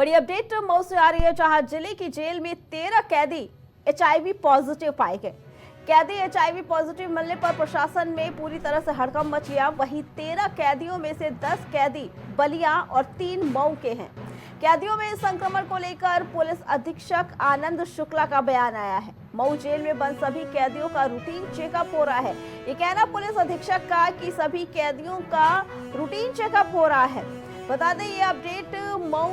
बड़ी अपडेट मऊ से आ रही है, जहां जिले की जेल में 13 कैदी HIV पॉजिटिव पाए गए। कैदी HIV पॉजिटिव मिलने पर प्रशासन में पूरी तरह से हड़कंप मच गया। वहीं 13 कैदियों में से 10 कैदी बलिया और 3 मऊ के हैं। कैदियों में संक्रमण को लेकर पुलिस अधीक्षक आनंद शुक्ला का बयान आया है। मऊ जेल में बंद सभी कैदियों का रूटीन चेकअप हो रहा है। ये कहना पुलिस अधीक्षक का कि सभी कैदियों का रूटीन चेकअप हो रहा है। बता दें ये अपडेट मऊ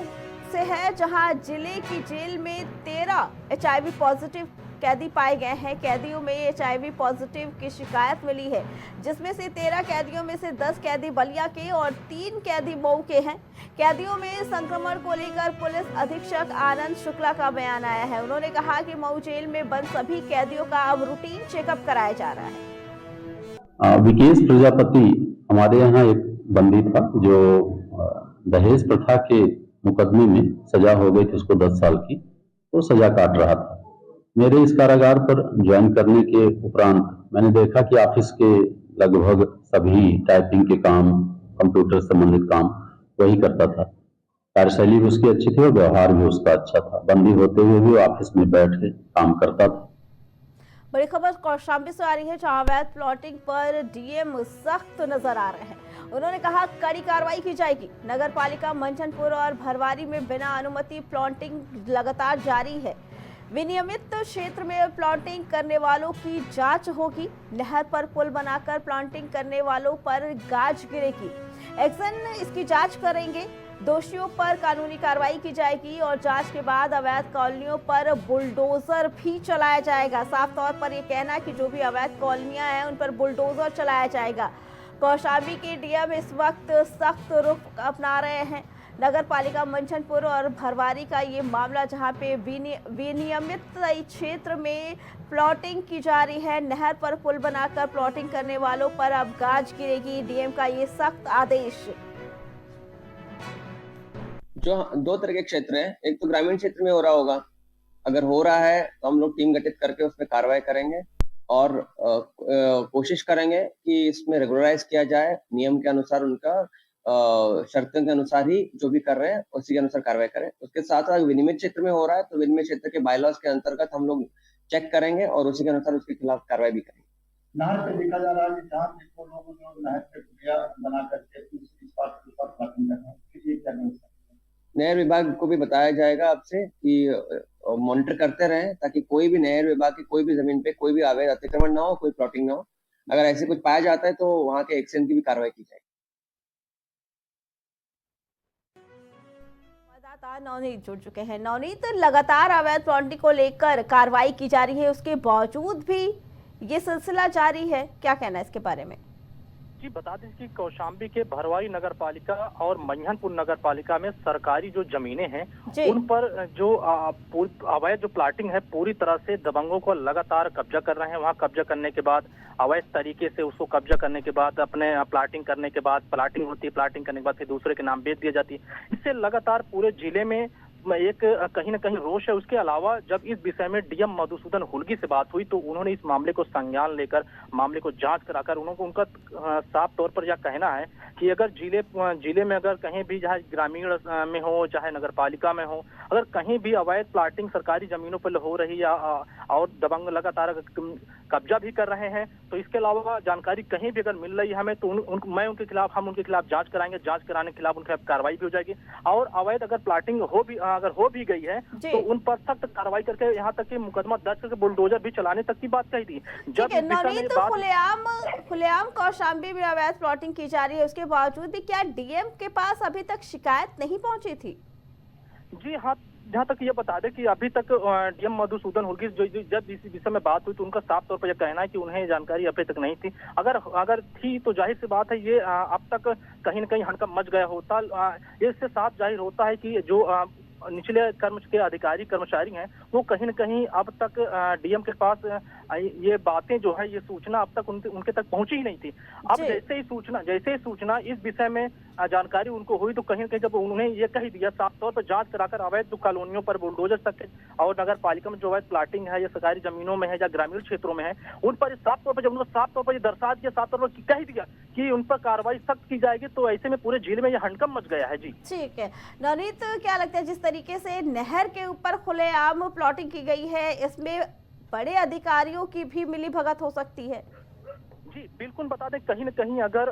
से है, जहां जिले की जेल में 13 HIV पॉजिटिव कैदी पाए गए हैं। कैदियों में HIV पॉजिटिव की शिकायत मिली है, जिसमें से 13 कैदियों में से 10 कैदी बलिया के और 3 कैदी मऊ के हैं। कैदियों में संक्रमण को लेकर पुलिस अधीक्षक आनंद शुक्ला का बयान आया है। उन्होंने कहा कि मऊ जेल में बंद सभी कैदियों का अब रूटीन चेकअप कराया जा रहा है। विकेश प्रजापति हमारे यहाँ एक बंदी था जो दहेज प्रथा के मुकदमे में सजा हो गई थी उसको 10 साल की, वो सजा काट रहा था। मेरे इस कारागार पर ज्वाइन करने के उपरांत मैंने देखा कि ऑफिस के लगभग सभी टाइपिंग के काम, कंप्यूटर संबंधित काम वही करता था। कार्यशैली भी उसकी अच्छी थी और व्यवहार भी उसका अच्छा था। बंदी होते हुए भी ऑफिस में बैठ के काम करता था। बड़ी खबर कौशाम्बी से आ रही है, जहां अवैध प्लॉटिंग पर डीएम सख्त नजर आ रहे हैं। उन्होंने कहा कड़ी कार्रवाई की जाएगी। नगर पालिका मंझनपुर और भरवारी में बिना अनुमति प्लॉटिंग लगातार जारी है। विनियमित क्षेत्र में प्लॉटिंग करने वालों की जांच होगी। नहर पर पुल बनाकर प्लॉटिंग करने वालों पर गाज गिरेगी। एक्शन इसकी जांच करेंगे। दोषियों पर कानूनी कार्रवाई की जाएगी और जांच के बाद अवैध कॉलोनियों पर बुलडोजर भी चलाया जाएगा। साफ तौर पर यह कहना कि जो भी अवैध कॉलोनियां हैं उन पर बुलडोजर चलाया जाएगा। कौशाम्बी के डीएम इस वक्त सख्त रुख अपना रहे हैं। नगर पालिका मंझनपुर और भरवारी का ये मामला, जहां पे विनियमित क्षेत्र में प्लॉटिंग की जा रही है। नहर पर पुल बनाकर प्लॉटिंग करने वालों पर अब गाज गिरेगी। डीएम का ये सख्त आदेश। जो 2 तरह के क्षेत्र हैं, एक तो ग्रामीण क्षेत्र में हो रहा होगा। अगर हो रहा है तो हम लोग टीम गठित करके उस पर कार्रवाई करेंगे और कोशिश करेंगे कि इसमें रेगुलराइज किया जाए, नियम के अनुसार उनका शर्तों के अनुसार ही जो भी कर रहे हैं उसी के अनुसार कार्रवाई करें। उसके साथ अगर विनियमित क्षेत्र में हो रहा है तो विनियमित क्षेत्र के बायलॉज के अंतर्गत हम लोग चेक करेंगे और उसी के अनुसार उसके खिलाफ कार्रवाई भी करेंगे। नहर पे देखा जा रहा है कि जहाँ देखो लोगों ने नहर पे पुलिया बना करके इस बात के ऊपर प्लॉटिंग कर रहे हैं, क्या नहीं सकते। नहर विभाग को भी बताया जाएगा आपसे कि मॉनिटर करते रहें, ताकि कोई भी नहर विभाग की कोई भी जमीन पे कोई भी अवैध अतिक्रमण ना हो, कोई प्लॉटिंग ना हो। अगर ऐसे कुछ पाया जाता है तो वहाँ के एक्शन की भी कार्रवाई की जाएगी। नवनीत जुड़ चुके हैं। नवनीत, लगातार अवैध प्लॉटिंग को लेकर कार्रवाई की जा रही है, उसके बावजूद भी ये सिलसिला जारी है, क्या कहना है इसके बारे में? जी, बता दें कि कौशाम्बी के भरवारी नगर पालिका और मंझनपुर नगर पालिका में सरकारी जो जमीनें हैं उन पर जो अवैध जो प्लाटिंग है पूरी तरह से दबंगों को लगातार कब्जा कर रहे हैं। वहां कब्जा करने के बाद अवैध तरीके से उसको कब्जा करने के बाद अपने प्लाटिंग करने के बाद प्लाटिंग होती है, प्लाटिंग करने के बाद फिर दूसरे के नाम बेच दी जाती है। इससे लगातार पूरे जिले में एक कहीं न कहीं रोष है। उसके अलावा जब इस विषय में डीएम मधुसूदन हुल्गी से बात हुई तो उन्होंने इस मामले को संज्ञान लेकर मामले को जांच कराकर उनका साफ तौर पर यह कहना है कि अगर जिले में अगर कहीं भी चाहे ग्रामीण में हो चाहे नगर पालिका में हो, अगर कहीं भी अवैध प्लाटिंग सरकारी जमीनों पर हो रही या और दबंग लगातार कब्जा भी कर रहे हैं तो इसके अलावा जानकारी कहीं भी अगर मिल रही है हमें तो हम उनके खिलाफ जांच कराएंगे। जांच कराने के खिलाफ उनके खिलाफ कार्रवाई भी हो जाएगी और अवैध अगर प्लाटिंग अगर हो भी गई है तो उन पर सख्त कार्रवाई करके यहाँ तक कि मुकदमा दर्ज करके बुलडोजर भी चलाने तक की बात कही थी। जब खुलेआम कौशाम्बी में अवैध प्लॉटिंग की जा रही है, उसके बावजूद भी क्या डीएम के पास अभी तक शिकायत नहीं पहुंची थी? जी हाँ, जहाँ तक ये बता दें कि अभी तक डीएम मधुसूदन हुल्गी जब इस विषय में बात हुई तो उनका साफ तौर पर यह कहना है कि उन्हें जानकारी अभी तक नहीं थी। अगर थी तो जाहिर सी बात है ये अब तक कहीं न कहीं हड़कंप मच गया होता। इससे साफ जाहिर होता है कि जो निचले कर्म के अधिकारी कर्मचारी हैं वो कहीं न कहीं अब तक डीएम के पास ये बातें जो है ये सूचना अब तक उनके तक पहुंची ही नहीं थी। अब जैसे ही सूचना इस विषय में जानकारी उनको हुई तो कहीं न कहीं जब उन्होंने ये कह दिया साफ तौर पर जांच कराकर अवैध जो कॉलोनियों पर बुलडोजर तक और नगर पालिका में जो अवैध प्लाटिंग है या सरकारी जमीनों में है या ग्रामीण क्षेत्रों में है उन पर साफ तौर पर जब उन्होंने साफ तौर पर दर्शा दिया, साफ तौर पर कह दिया कि उन पर कार्रवाई सख्त की जाएगी तो ऐसे में पूरे जिले में यह हड़कंप मच गया है। जी ठीक है नवनीत, क्या लगता है जिस तरीके से नहर के ऊपर खुलेआम प्लॉटिंग की गई है, इसमें बड़े अधिकारियों की भी मिलीभगत हो सकती है। जी बिल्कुल, बता दें कहीं न कहीं अगर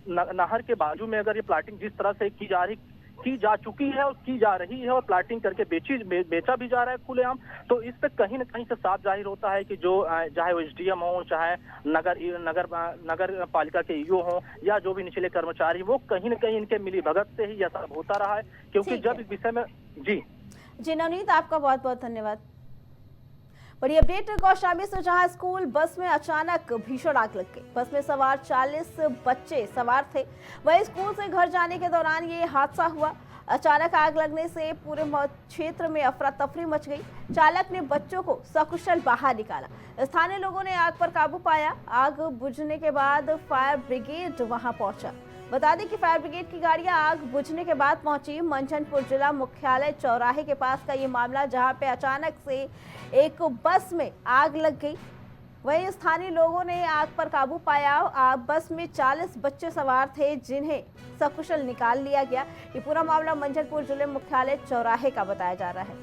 नहर के बाजू में अगर ये प्लाटिंग जिस तरह से की जा चुकी है और की जा रही है और प्लाटिंग करके बेचा भी जा रहा है खुलेआम, तो इस पे कहीं न कहीं से साफ जाहिर होता है कि जो चाहे वो एसडीएम हो, चाहे नगर पालिका के ईओ हो या जो भी निचले कर्मचारी, वो कहीं न कहीं इनके मिलीभगत से ही यह सब होता रहा है। क्योंकि जब इस विषय में जी नवनीत, आपका बहुत बहुत धन्यवाद। बड़ी अपडेट कौशाम्बी से, जहां स्कूल बस में अचानक भीषण आग लग गई। बस में सवार 40 बच्चे सवार थे। वहीं स्कूल से घर जाने के दौरान ये हादसा हुआ। अचानक आग लगने से पूरे क्षेत्र में अफरा तफरी मच गई। चालक ने बच्चों को सकुशल बाहर निकाला। स्थानीय लोगों ने आग पर काबू पाया। आग बुझने के बाद फायर ब्रिगेड वहां पहुंचा। बता दें कि फायर ब्रिगेड की गाड़ियां आग बुझने के बाद पहुंची। मंझनपुर जिला मुख्यालय चौराहे के पास का ये मामला, जहां पे अचानक से एक बस में आग लग गई। वहीं स्थानीय लोगों ने आग पर काबू पाया। बस में 40 बच्चे सवार थे, जिन्हें सकुशल निकाल लिया गया। ये पूरा मामला मंझनपुर जिले मुख्यालय चौराहे का बताया जा रहा है।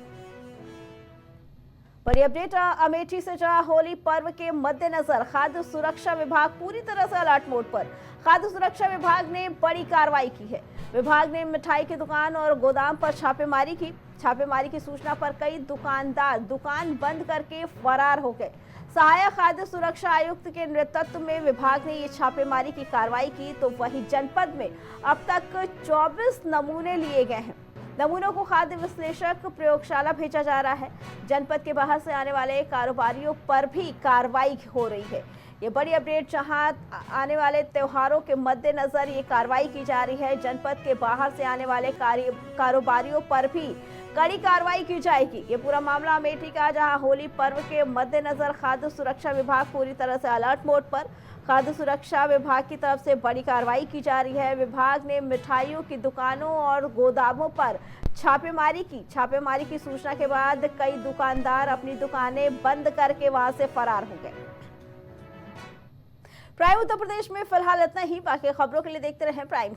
बड़ी अपडेट अमेठी से, जहां होली पर्व के मद्देनजर खाद्य सुरक्षा विभाग पूरी तरह से अलर्ट मोड पर। खाद्य सुरक्षा विभाग ने बड़ी कार्रवाई की है। विभाग ने मिठाई की दुकान और गोदाम पर छापेमारी की। छापेमारी की सूचना पर कई दुकानदार दुकान बंद करके फरार हो गए। सहायक खाद्य सुरक्षा आयुक्त के नेतृत्व में विभाग ने ये छापेमारी की कार्रवाई की। तो वहीं जनपद में अब तक 24 नमूने लिए गए हैं। नमूनों को खाद्य विश्लेषक प्रयोगशाला भेजा जा रहा है। जनपद के बाहर से आने वाले कारोबारियों पर भी कार्रवाई हो रही है। ये बड़ी अपडेट, जहां आने वाले त्योहारों के मद्देनजर ये कार्रवाई की जा रही है। जनपद के बाहर से आने वाले कारोबारियों पर भी कड़ी कार्रवाई की जाएगी। ये पूरा मामला अमेठी का, जहां होली पर्व के मद्देनजर खाद्य सुरक्षा विभाग पूरी तरह से अलर्ट मोड पर। खाद्य सुरक्षा विभाग की तरफ से बड़ी कार्रवाई की जा रही है। विभाग ने मिठाइयों की दुकानों और गोदामों पर छापेमारी की। छापेमारी की सूचना के बाद कई दुकानदार अपनी दुकानें बंद करके वहां से फरार हो गए। प्राइम उत्तर प्रदेश में फिलहाल इतना ही। बाकी खबरों के लिए देखते रहें प्राइम।